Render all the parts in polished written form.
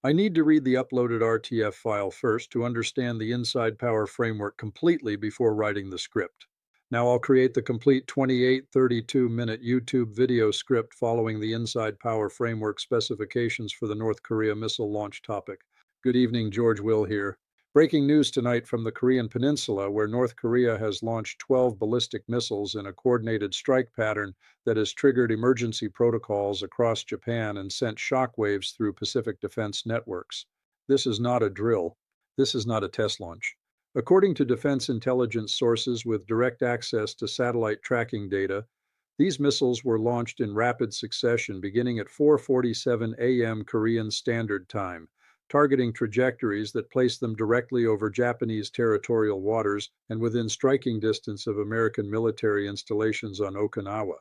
I need to read the uploaded RTF file first to understand the Inside Power framework completely before writing the script. Now I'll create the complete 28 32-minute YouTube video script following the Inside Power framework specifications for the North Korea missile launch topic. Good evening, George Will here. Breaking news tonight from the Korean Peninsula, where North Korea has launched 12 ballistic missiles in a coordinated strike pattern that has triggered emergency protocols across Japan and sent shockwaves through Pacific defense networks. This is not a drill. This is not a test launch. According to defense intelligence sources with direct access to satellite tracking data, these missiles were launched in rapid succession beginning at 4:47 a.m. Korean Standard Time, targeting trajectories that place them directly over Japanese territorial waters and within striking distance of American military installations on Okinawa.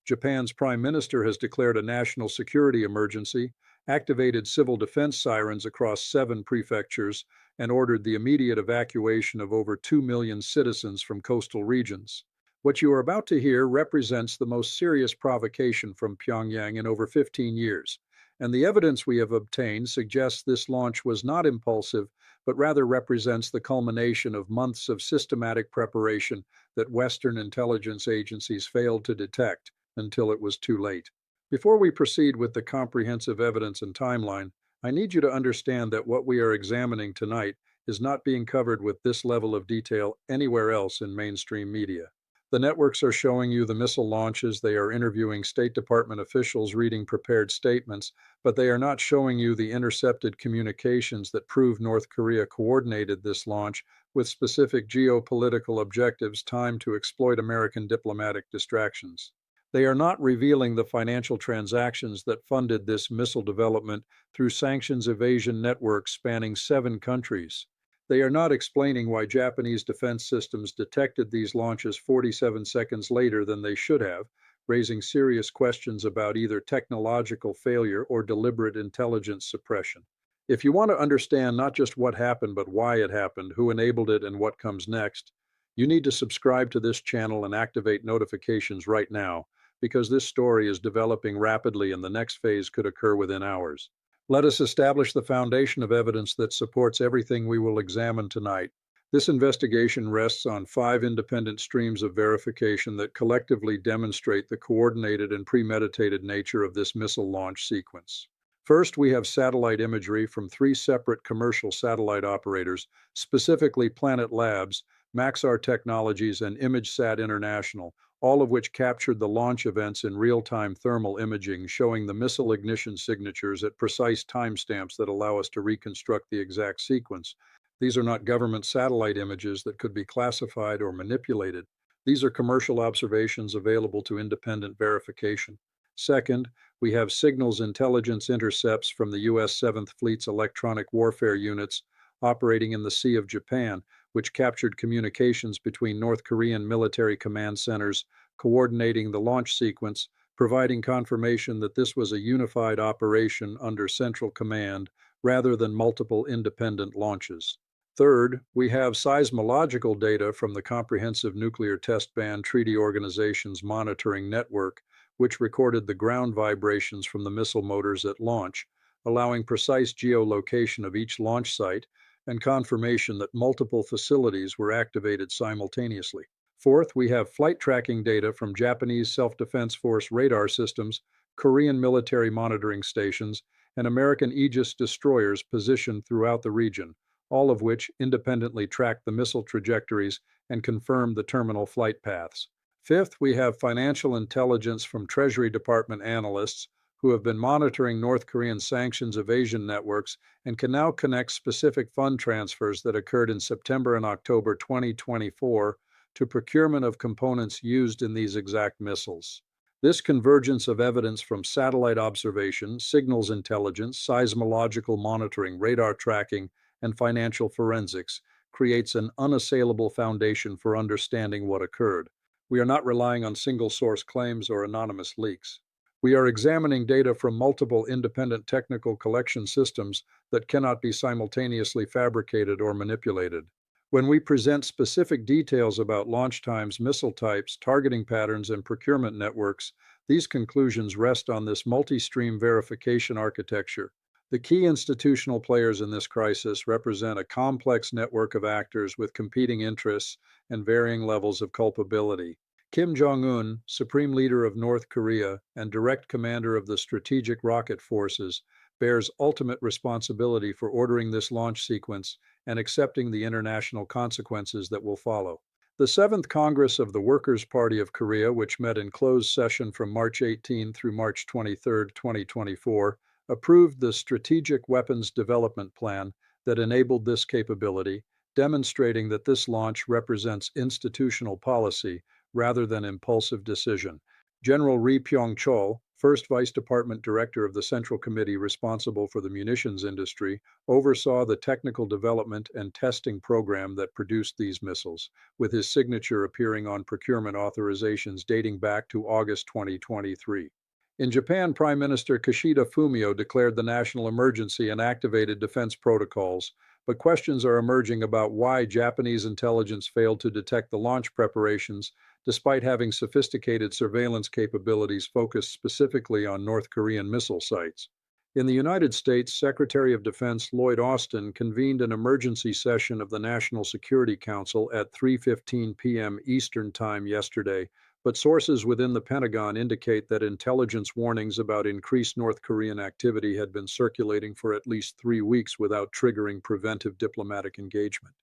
Japan's prime minister has declared a national security emergency, activated civil defense sirens across 7 prefectures, and ordered the immediate evacuation of over 2 million citizens from coastal regions. What you are about to hear represents the most serious provocation from Pyongyang in over 15 years, and the evidence we have obtained suggests this launch was not impulsive, but rather represents the culmination of months of systematic preparation that Western intelligence agencies failed to detect until it was too late. Before we proceed with the comprehensive evidence and timeline, I need you to understand that what we are examining tonight is not being covered with this level of detail anywhere else in mainstream media. The networks are showing you the missile launches, they are interviewing State Department officials reading prepared statements, but they are not showing you the intercepted communications that prove North Korea coordinated this launch with specific geopolitical objectives timed to exploit American diplomatic distractions. They are not revealing the financial transactions that funded this missile development through sanctions evasion networks spanning 7 countries. They are not explaining why Japanese defense systems detected these launches 47 seconds later than they should have, raising serious questions about either technological failure or deliberate intelligence suppression. If you want to understand not just what happened, but why it happened, who enabled it, and what comes next, you need to subscribe to this channel and activate notifications right now, because this story is developing rapidly and the next phase could occur within hours. Let us establish the foundation of evidence that supports everything we will examine tonight. This investigation rests on 5 independent streams of verification that collectively demonstrate the coordinated and premeditated nature of this missile launch sequence. First, we have satellite imagery from 3 separate commercial satellite operators, specifically Planet Labs, Maxar Technologies, and ImageSat International, all of which captured the launch events in real-time thermal imaging, showing the missile ignition signatures at precise timestamps that allow us to reconstruct the exact sequence. These are not government satellite images that could be classified or manipulated. These are commercial observations available to independent verification. Second, we have signals intelligence intercepts from the U.S. 7th Fleet's electronic warfare units operating in the Sea of Japan, which captured communications between North Korean military command centers, coordinating the launch sequence, providing confirmation that this was a unified operation under central command rather than multiple independent launches. Third, we have seismological data from the Comprehensive Nuclear Test Ban Treaty Organization's monitoring network, which recorded the ground vibrations from the missile motors at launch, allowing precise geolocation of each launch site and confirmation that multiple facilities were activated simultaneously. Fourth, we have flight tracking data from Japanese Self-Defense Force radar systems, Korean military monitoring stations, and American Aegis destroyers positioned throughout the region, all of which independently track the missile trajectories and confirm the terminal flight paths. Fifth, we have financial intelligence from Treasury Department analysts who have been monitoring North Korean sanctions evasion networks and can now connect specific fund transfers that occurred in September and October 2024 to procurement of components used in these exact missiles. This convergence of evidence from satellite observation, signals intelligence, seismological monitoring, radar tracking, and financial forensics creates an unassailable foundation for understanding what occurred. We are not relying on single-source claims or anonymous leaks. We are examining data from multiple independent technical collection systems that cannot be simultaneously fabricated or manipulated. When we present specific details about launch times, missile types, targeting patterns, and procurement networks, these conclusions rest on this multi-stream verification architecture. The key institutional players in this crisis represent a complex network of actors with competing interests and varying levels of culpability. Kim Jong-un, Supreme Leader of North Korea and direct commander of the Strategic Rocket Forces, bears ultimate responsibility for ordering this launch sequence and accepting the international consequences that will follow. The Seventh Congress of the Workers' Party of Korea, which met in closed session from March 18 through March 23, 2024, approved the Strategic Weapons Development Plan that enabled this capability, demonstrating that this launch represents institutional policy rather than impulsive decision. General Ri Pyong-chol, first Vice Department Director of the Central Committee responsible for the munitions industry, oversaw the technical development and testing program that produced these missiles, with his signature appearing on procurement authorizations dating back to August 2023. In Japan, Prime Minister Kishida Fumio declared the national emergency and activated defense protocols, but questions are emerging about why Japanese intelligence failed to detect the launch preparations despite having sophisticated surveillance capabilities focused specifically on North Korean missile sites. In the United States, Secretary of Defense Lloyd Austin convened an emergency session of the National Security Council at 3:15 p.m. Eastern Time yesterday, but sources within the Pentagon indicate that intelligence warnings about increased North Korean activity had been circulating for at least 3 weeks without triggering preventive diplomatic engagement.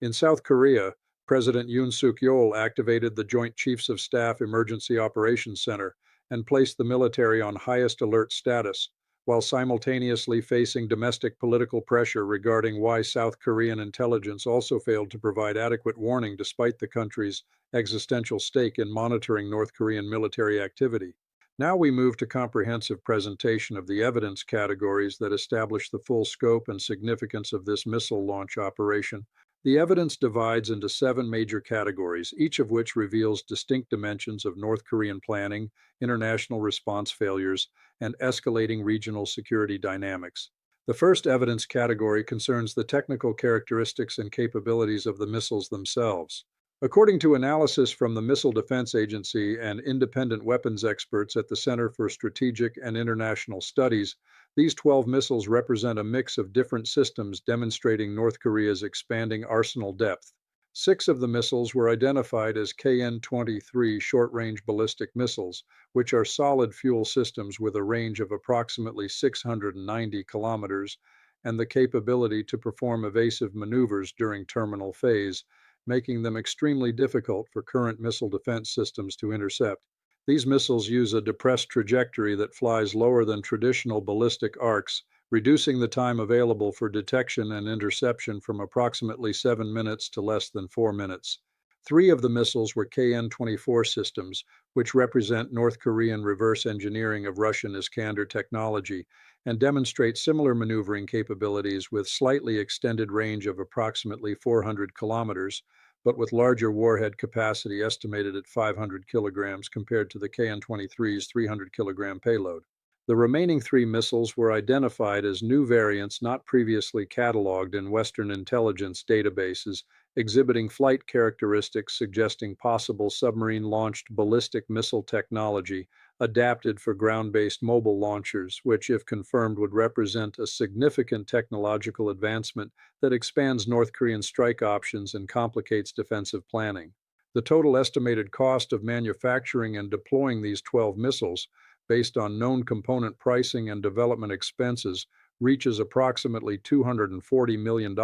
In South Korea, President Yoon Suk-yeol activated the Joint Chiefs of Staff Emergency Operations Center and placed the military on highest alert status, while simultaneously facing domestic political pressure regarding why South Korean intelligence also failed to provide adequate warning despite the country's existential stake in monitoring North Korean military activity. Now we move to comprehensive presentation of the evidence categories that establish the full scope and significance of this missile launch operation. The evidence divides into 7 major categories, each of which reveals distinct dimensions of North Korean planning, international response failures, and escalating regional security dynamics. The first evidence category concerns the technical characteristics and capabilities of the missiles themselves. According to analysis from the Missile Defense Agency and independent weapons experts at the Center for Strategic and International Studies, these 12 missiles represent a mix of different systems demonstrating North Korea's expanding arsenal depth. 6 of the missiles were identified as KN-23 short-range ballistic missiles, which are solid fuel systems with a range of approximately 690 kilometers and the capability to perform evasive maneuvers during terminal phase, making them extremely difficult for current missile defense systems to intercept. These missiles use a depressed trajectory that flies lower than traditional ballistic arcs, reducing the time available for detection and interception from approximately 7 minutes to less than 4 minutes. 3 of the missiles were KN-24 systems, which represent North Korean reverse engineering of Russian Iskander technology and demonstrate similar maneuvering capabilities with slightly extended range of approximately 400 kilometers, but with larger warhead capacity estimated at 500 kilograms compared to the KN-23's 300 kilogram payload. The remaining 3 missiles were identified as new variants not previously cataloged in Western intelligence databases, exhibiting flight characteristics suggesting possible submarine-launched ballistic missile technology adapted for ground-based mobile launchers, which, if confirmed, would represent a significant technological advancement that expands North Korean strike options and complicates defensive planning. The total estimated cost of manufacturing and deploying these 12 missiles, based on known component pricing and development expenses, reaches approximately $240 million,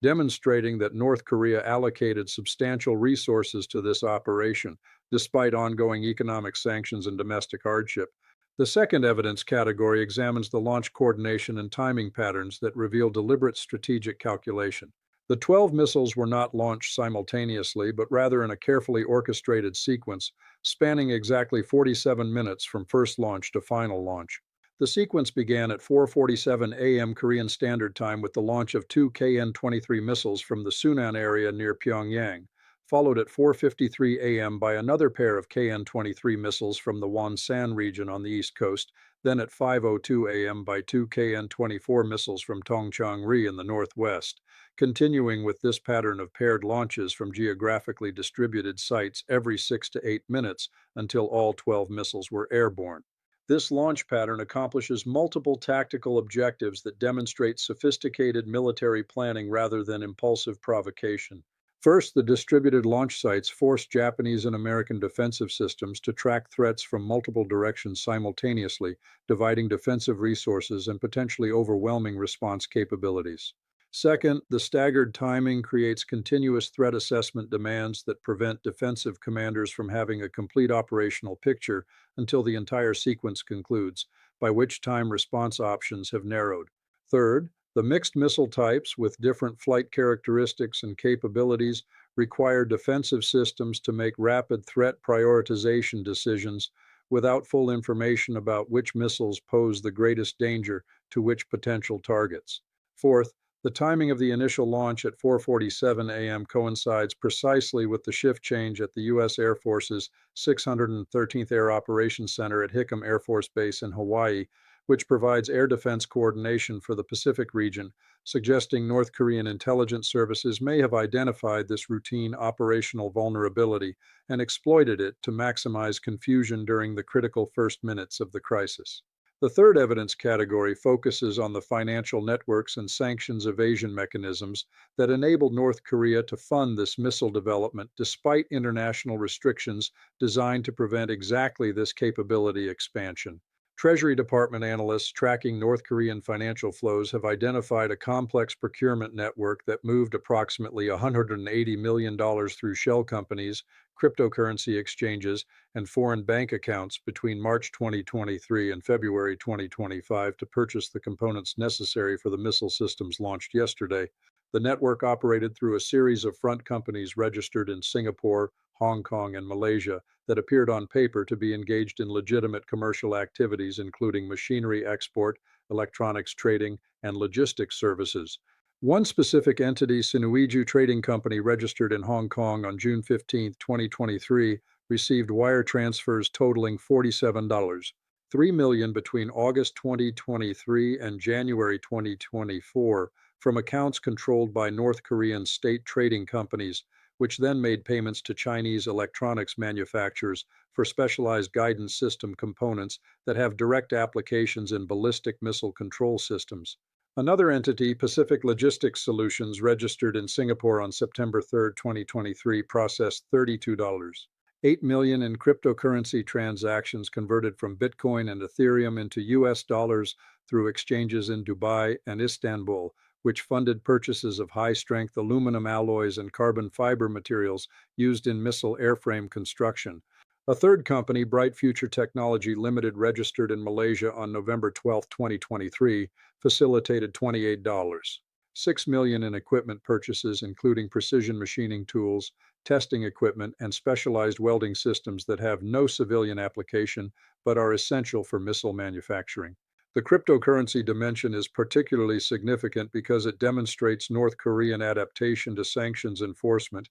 demonstrating that North Korea allocated substantial resources to this operation, despite ongoing economic sanctions and domestic hardship. The second evidence category examines the launch coordination and timing patterns that reveal deliberate strategic calculation. The 12 missiles were not launched simultaneously, but rather in a carefully orchestrated sequence, spanning exactly 47 minutes from first launch to final launch. The sequence began at 4:47 a.m. Korean Standard Time with the launch of 2 KN-23 missiles from the Sunan area near Pyongyang, followed at 4:53 a.m. by another pair of KN-23 missiles from the Wonsan region on the east coast, then at 5:02 a.m. by 2 KN-24 missiles from Tongchang-ri in the northwest, continuing with this pattern of paired launches from geographically distributed sites every 6 to 8 minutes until all 12 missiles were airborne. This launch pattern accomplishes multiple tactical objectives that demonstrate sophisticated military planning rather than impulsive provocation. First, the distributed launch sites force Japanese and American defensive systems to track threats from multiple directions simultaneously, dividing defensive resources and potentially overwhelming response capabilities. Second, the staggered timing creates continuous threat assessment demands that prevent defensive commanders from having a complete operational picture until the entire sequence concludes, by which time response options have narrowed. Third, the mixed missile types with different flight characteristics and capabilities require defensive systems to make rapid threat prioritization decisions without full information about which missiles pose the greatest danger to which potential targets. Fourth, the timing of the initial launch at 4:47 a.m. coincides precisely with the shift change at the U.S. Air Force's 613th Air Operations Center at Hickam Air Force Base in Hawaii, which provides air defense coordination for the Pacific region, suggesting North Korean intelligence services may have identified this routine operational vulnerability and exploited it to maximize confusion during the critical first minutes of the crisis. The third evidence category focuses on the financial networks and sanctions evasion mechanisms that enabled North Korea to fund this missile development despite international restrictions designed to prevent exactly this capability expansion. Treasury Department analysts tracking North Korean financial flows have identified a complex procurement network that moved approximately $180 million through shell companies, cryptocurrency exchanges, and foreign bank accounts between March 2023 and February 2025 to purchase the components necessary for the missile systems launched yesterday. The network operated through a series of front companies registered in Singapore, Hong Kong, and Malaysia that appeared on paper to be engaged in legitimate commercial activities, including machinery export, electronics trading, and logistics services. One specific entity, Sinuiju Trading Company, registered in Hong Kong on June 15, 2023, received wire transfers totaling $47.3 million between August 2023 and January 2024 from accounts controlled by North Korean state trading companies, which then made payments to Chinese electronics manufacturers for specialized guidance system components that have direct applications in ballistic missile control systems. Another entity, Pacific Logistics Solutions, registered in Singapore on September 3, 2023, processed $32.8 million in cryptocurrency transactions converted from Bitcoin and Ethereum into US dollars through exchanges in Dubai and Istanbul, which funded purchases of high-strength aluminum alloys and carbon fiber materials used in missile airframe construction. A third company, Bright Future Technology Limited, registered in Malaysia on November 12, 2023, facilitated $28.6 million in equipment purchases, including precision machining tools, testing equipment, and specialized welding systems that have no civilian application but are essential for missile manufacturing. The cryptocurrency dimension is particularly significant because it demonstrates North Korean adaptation to sanctions enforcement,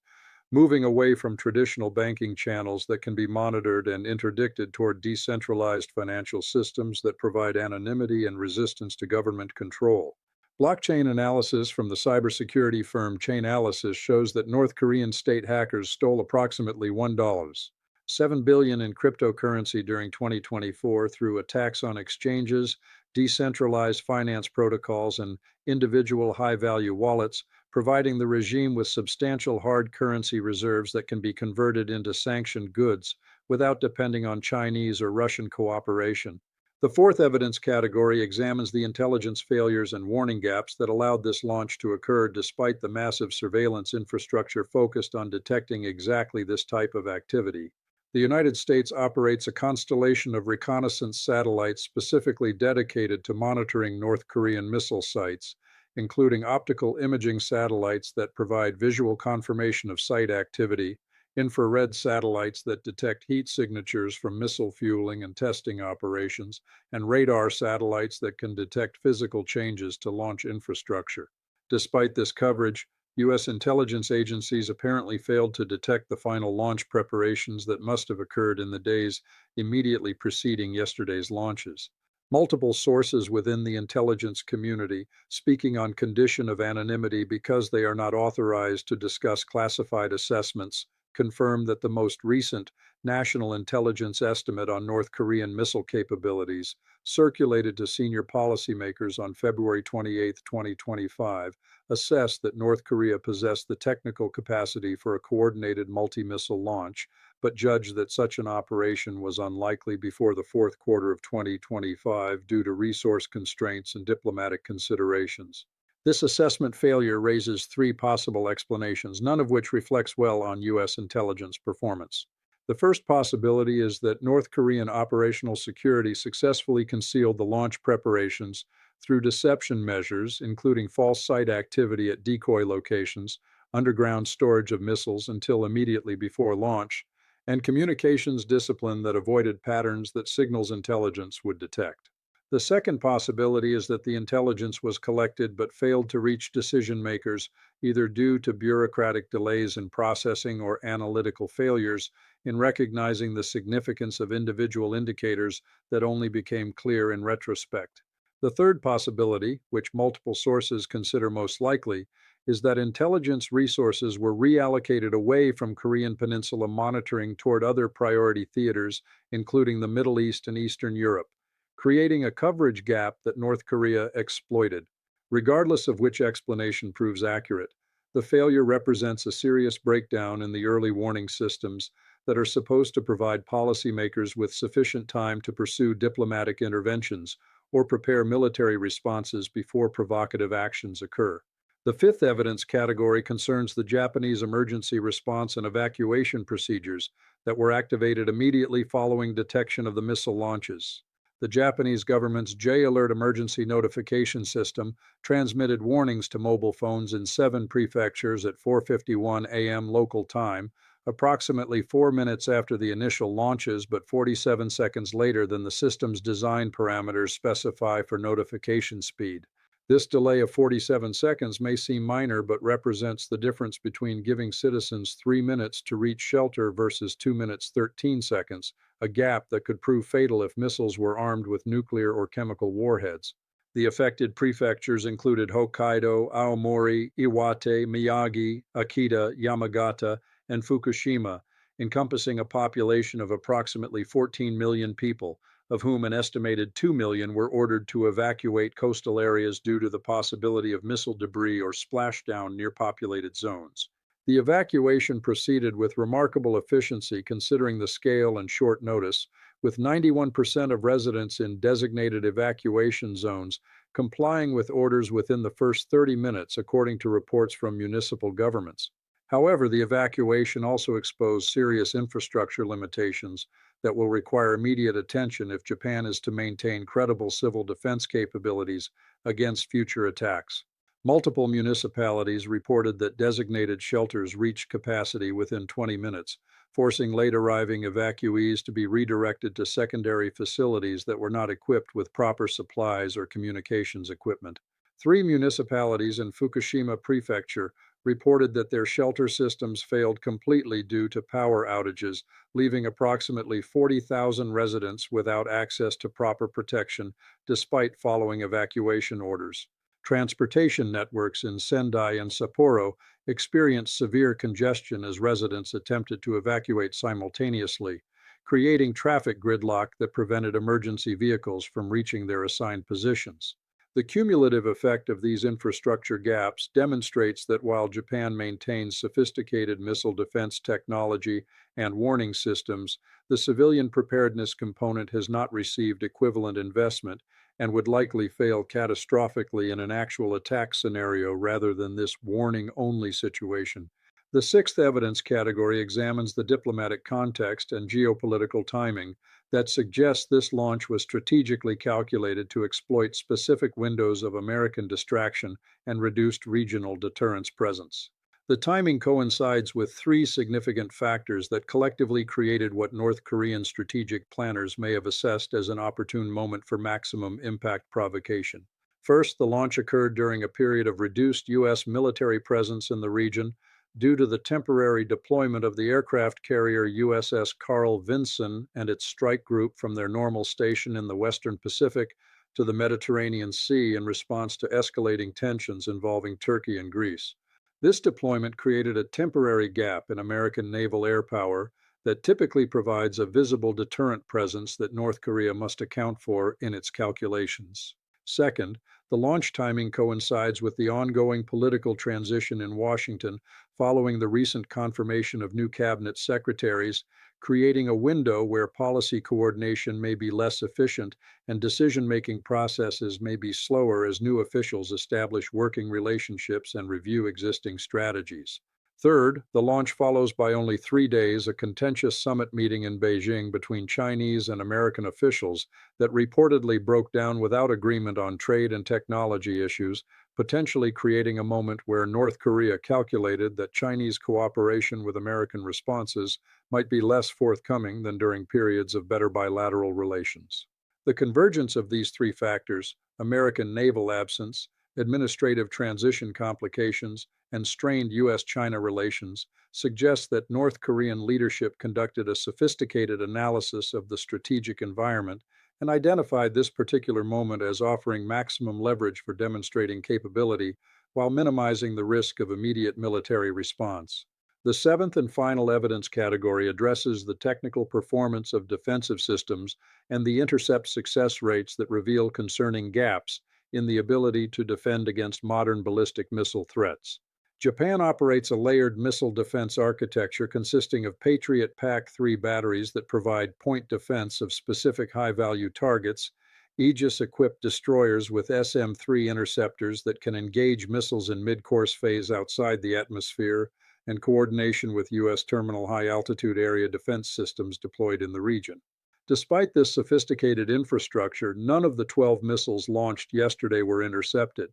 moving away from traditional banking channels that can be monitored and interdicted toward decentralized financial systems that provide anonymity and resistance to government control. Blockchain analysis from the cybersecurity firm Chainalysis shows that North Korean state hackers stole approximately $1.7 billion in cryptocurrency during 2024 through attacks on exchanges, decentralized finance protocols, and individual high-value wallets, providing the regime with substantial hard currency reserves that can be converted into sanctioned goods without depending on Chinese or Russian cooperation. The fourth evidence category examines the intelligence failures and warning gaps that allowed this launch to occur despite the massive surveillance infrastructure focused on detecting exactly this type of activity. The United States operates a constellation of reconnaissance satellites specifically dedicated to monitoring North Korean missile sites, including optical imaging satellites that provide visual confirmation of site activity, infrared satellites that detect heat signatures from missile fueling and testing operations, and radar satellites that can detect physical changes to launch infrastructure. Despite this coverage, U.S. intelligence agencies apparently failed to detect the final launch preparations that must have occurred in the days immediately preceding yesterday's launches. Multiple sources within the intelligence community, speaking on condition of anonymity because they are not authorized to discuss classified assessments, confirmed that the most recent national intelligence estimate on North Korean missile capabilities, circulated to senior policymakers on February 28, 2025, assessed that North Korea possessed the technical capacity for a coordinated multi-missile launch, but judged that such an operation was unlikely before the fourth quarter of 2025 due to resource constraints and diplomatic considerations. This assessment failure raises three possible explanations, none of which reflects well on U.S. intelligence performance. The first possibility is that North Korean operational security successfully concealed the launch preparations through deception measures, including false site activity at decoy locations, underground storage of missiles until immediately before launch, and communications discipline that avoided patterns that signals intelligence would detect. The second possibility is that the intelligence was collected but failed to reach decision makers, either due to bureaucratic delays in processing or analytical failures in recognizing the significance of individual indicators that only became clear in retrospect. The third possibility, which multiple sources consider most likely, is that intelligence resources were reallocated away from Korean Peninsula monitoring toward other priority theaters, including the Middle East and Eastern Europe, creating a coverage gap that North Korea exploited. Regardless of which explanation proves accurate, the failure represents a serious breakdown in the early warning systems that are supposed to provide policymakers with sufficient time to pursue diplomatic interventions or prepare military responses before provocative actions occur. The fifth evidence category concerns the Japanese emergency response and evacuation procedures that were activated immediately following detection of the missile launches. The Japanese government's J-Alert emergency notification system transmitted warnings to mobile phones in 7 prefectures at 4:51 a.m. local time, approximately 4 minutes after the initial launches but 47 seconds later than the system's design parameters specify for notification speed. This delay of 47 seconds may seem minor but represents the difference between giving citizens 3 minutes to reach shelter versus 2 minutes 13 seconds, a gap that could prove fatal if missiles were armed with nuclear or chemical warheads. The affected prefectures included Hokkaido, Aomori, Iwate, Miyagi, Akita, Yamagata, and Fukushima, encompassing a population of approximately 14 million people, of whom an estimated 2 million were ordered to evacuate coastal areas due to the possibility of missile debris or splashdown near populated zones. The evacuation proceeded with remarkable efficiency considering the scale and short notice, with 91% of residents in designated evacuation zones complying with orders within the first 30 minutes, according to reports from municipal governments. However, the evacuation also exposed serious infrastructure limitations that will require immediate attention if Japan is to maintain credible civil defense capabilities against future attacks. Multiple municipalities reported that designated shelters reached capacity within 20 minutes, forcing late arriving evacuees to be redirected to secondary facilities that were not equipped with proper supplies or communications equipment. 3 municipalities in Fukushima Prefecture reported that their shelter systems failed completely due to power outages, leaving approximately 40,000 residents without access to proper protection despite following evacuation orders. Transportation networks in Sendai and Sapporo experienced severe congestion as residents attempted to evacuate simultaneously, creating traffic gridlock that prevented emergency vehicles from reaching their assigned positions. The cumulative effect of these infrastructure gaps demonstrates that while Japan maintains sophisticated missile defense technology and warning systems, the civilian preparedness component has not received equivalent investment and would likely fail catastrophically in an actual attack scenario rather than this warning-only situation. The sixth evidence category examines the diplomatic context and geopolitical timing that suggests this launch was strategically calculated to exploit specific windows of American distraction and reduced regional deterrence presence. The timing coincides with 3 significant factors that collectively created what North Korean strategic planners may have assessed as an opportune moment for maximum impact provocation. First, the launch occurred during a period of reduced U.S. military presence in the region due to the temporary deployment of the aircraft carrier USS Carl Vinson and its strike group from their normal station in the Western Pacific to the Mediterranean Sea in response to escalating tensions involving Turkey and Greece. This deployment created a temporary gap in American naval air power that typically provides a visible deterrent presence that North Korea must account for in its calculations. Second, the launch timing coincides with the ongoing political transition in Washington following the recent confirmation of new cabinet secretaries, creating a window where policy coordination may be less efficient and decision-making processes may be slower as new officials establish working relationships and review existing strategies. Third, the launch follows by only 3 days a contentious summit meeting in Beijing between Chinese and American officials that reportedly broke down without agreement on trade and technology issues, potentially creating a moment where North Korea calculated that Chinese cooperation with American responses might be less forthcoming than during periods of better bilateral relations. The convergence of these three factors, American naval absence, administrative transition complications, and strained U.S. China relations, suggests that North Korean leadership conducted a sophisticated analysis of the strategic environment and identified this particular moment as offering maximum leverage for demonstrating capability while minimizing the risk of immediate military response. The seventh and final evidence category addresses the technical performance of defensive systems and the intercept success rates that reveal concerning gaps in the ability to defend against modern ballistic missile threats. Japan operates a layered missile defense architecture consisting of Patriot PAC-3 batteries that provide point defense of specific high-value targets, Aegis-equipped destroyers with SM-3 interceptors that can engage missiles in mid-course phase outside the atmosphere, and coordination with U.S. terminal high-altitude area defense systems deployed in the region. Despite this sophisticated infrastructure, none of the 12 missiles launched yesterday were intercepted,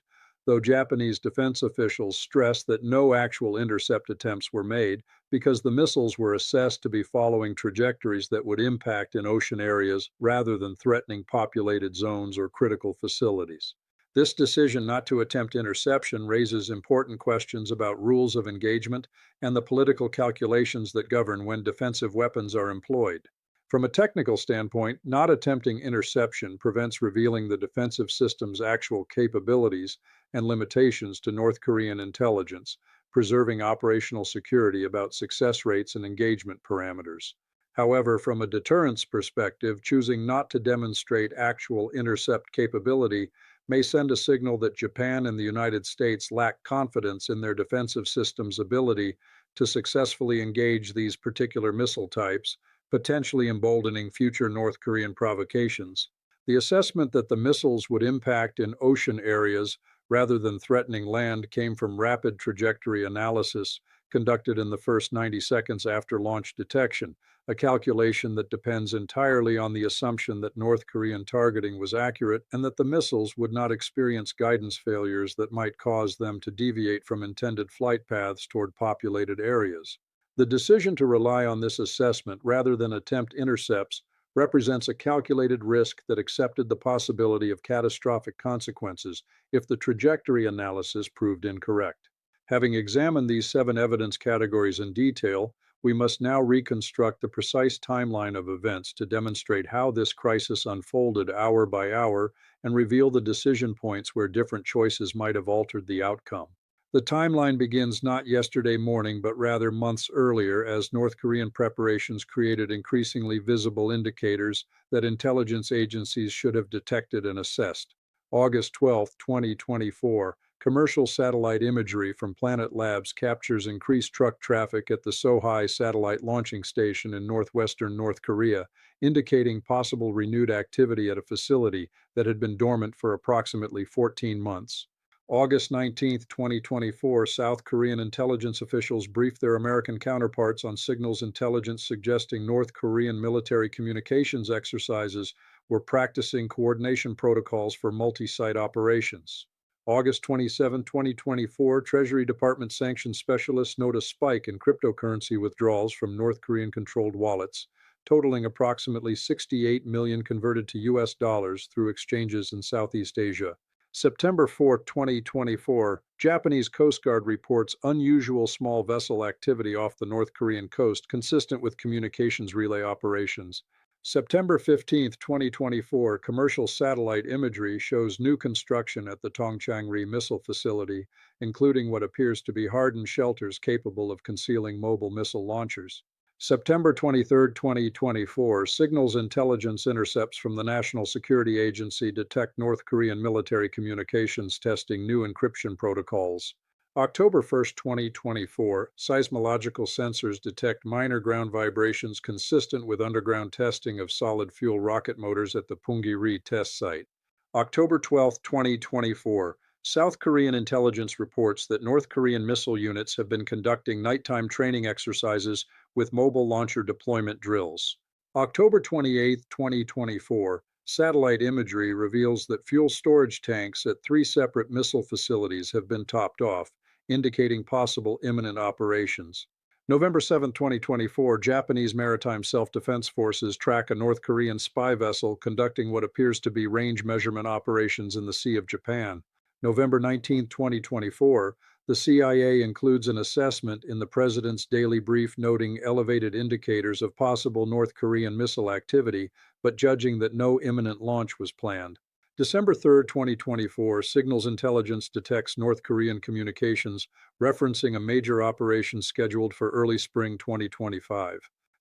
though Japanese defense officials stressed that no actual intercept attempts were made because the missiles were assessed to be following trajectories that would impact in ocean areas rather than threatening populated zones or critical facilities. This decision not to attempt interception raises important questions about rules of engagement and the political calculations that govern when defensive weapons are employed. From a technical standpoint, not attempting interception prevents revealing the defensive system's actual capabilities and limitations to North Korean intelligence, preserving operational security about success rates and engagement parameters. However, from a deterrence perspective, choosing not to demonstrate actual intercept capability may send a signal that Japan and the United States lack confidence in their defensive system's ability to successfully engage these particular missile types, potentially emboldening future North Korean provocations. The assessment that the missiles would impact in ocean areas rather than threatening land came from rapid trajectory analysis conducted in the first 90 seconds after launch detection, a calculation that depends entirely on the assumption that North Korean targeting was accurate and that the missiles would not experience guidance failures that might cause them to deviate from intended flight paths toward populated areas. The decision to rely on this assessment rather than attempt intercepts represents a calculated risk that accepted the possibility of catastrophic consequences if the trajectory analysis proved incorrect. Having examined these 7 evidence categories in detail, we must now reconstruct the precise timeline of events to demonstrate how this crisis unfolded hour by hour and reveal the decision points where different choices might have altered the outcome. The timeline begins not yesterday morning, but rather months earlier, as North Korean preparations created increasingly visible indicators that intelligence agencies should have detected and assessed. August 12, 2024, commercial satellite imagery from Planet Labs captures increased truck traffic at the Sohae Satellite Launching Station in northwestern North Korea, indicating possible renewed activity at a facility that had been dormant for approximately 14 months. August 19, 2024, South Korean intelligence officials briefed their American counterparts on signals intelligence suggesting North Korean military communications exercises were practicing coordination protocols for multi-site operations. August 27, 2024, Treasury Department sanctions specialists note a spike in cryptocurrency withdrawals from North Korean-controlled wallets, totaling approximately 68 million converted to US dollars through exchanges in Southeast Asia. September 4, 2024, Japanese Coast Guard reports unusual small vessel activity off the North Korean coast consistent with communications relay operations. September 15, 2024, commercial satellite imagery shows new construction at the Tongchang-ri missile facility, including what appears to be hardened shelters capable of concealing mobile missile launchers. September 23, 2024, signals intelligence intercepts from the National Security Agency detect North Korean military communications testing new encryption protocols. October 1, 2024, seismological sensors detect minor ground vibrations consistent with underground testing of solid fuel rocket motors at the Punggye-ri test site. October 12, 2024, South Korean intelligence reports that North Korean missile units have been conducting nighttime training exercises with mobile launcher deployment drills. October 28, 2024, satellite imagery reveals that fuel storage tanks at 3 separate missile facilities have been topped off, indicating possible imminent operations. November 7, 2024, Japanese maritime self-defense forces track a North Korean spy vessel conducting what appears to be range measurement operations in the Sea of Japan. November 19, 2024, the CIA includes an assessment in the President's daily brief noting elevated indicators of possible North Korean missile activity, but judging that no imminent launch was planned. December 3, 2024, Signals Intelligence detects North Korean communications, referencing a major operation scheduled for early spring 2025.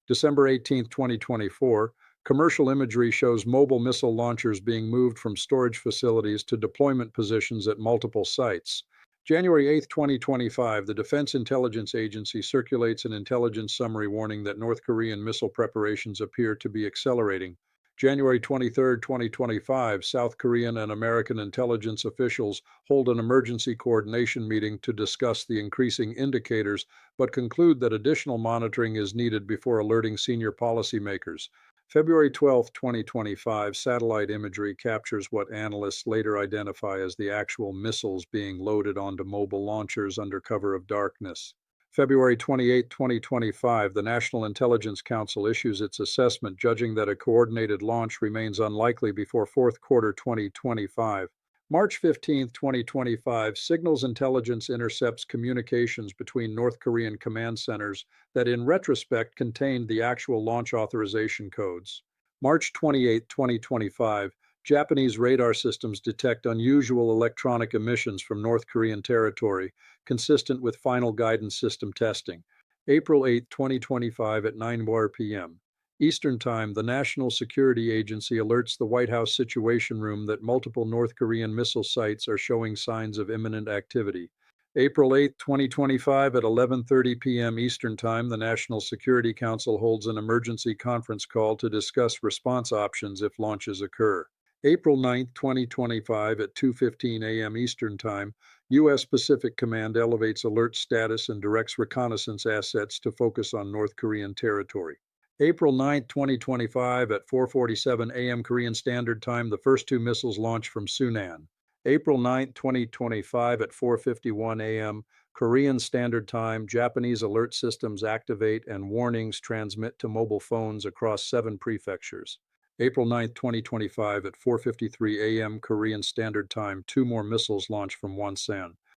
December 18, 2024, commercial imagery shows mobile missile launchers being moved from storage facilities to deployment positions at multiple sites. January 8, 2025, the Defense Intelligence Agency circulates an intelligence summary warning that North Korean missile preparations appear to be accelerating. January 23, 2025, South Korean and American intelligence officials hold an emergency coordination meeting to discuss the increasing indicators, but conclude that additional monitoring is needed before alerting senior policymakers. February 12, 2025, satellite imagery captures what analysts later identify as the actual missiles being loaded onto mobile launchers under cover of darkness. February 28, 2025, the National Intelligence Council issues its assessment, judging that a coordinated launch remains unlikely before fourth quarter 2025. March 15, 2025, Signals Intelligence intercepts communications between North Korean command centers that in retrospect contained the actual launch authorization codes. March 28, 2025, Japanese radar systems detect unusual electronic emissions from North Korean territory, consistent with final guidance system testing. April 8, 2025 at 9 p.m. Eastern Time, the National Security Agency alerts the White House Situation Room that multiple North Korean missile sites are showing signs of imminent activity. April 8, 2025 at 11:30 p.m. Eastern Time, the National Security Council holds an emergency conference call to discuss response options if launches occur. April 9, 2025 at 2:15 a.m. Eastern Time, U.S. Pacific Command elevates alert status and directs reconnaissance assets to focus on North Korean territory. April 9, 2025 at 4:47 a.m. Korean Standard Time, the first 2 missiles launch from Sunan. April 9, 2025 at 4:51 a.m. Korean Standard Time, Japanese alert systems activate and warnings transmit to mobile phones across 7 prefectures. April 9, 2025 at 4:53 a.m. Korean Standard Time, 2 more missiles launch from Wonsan.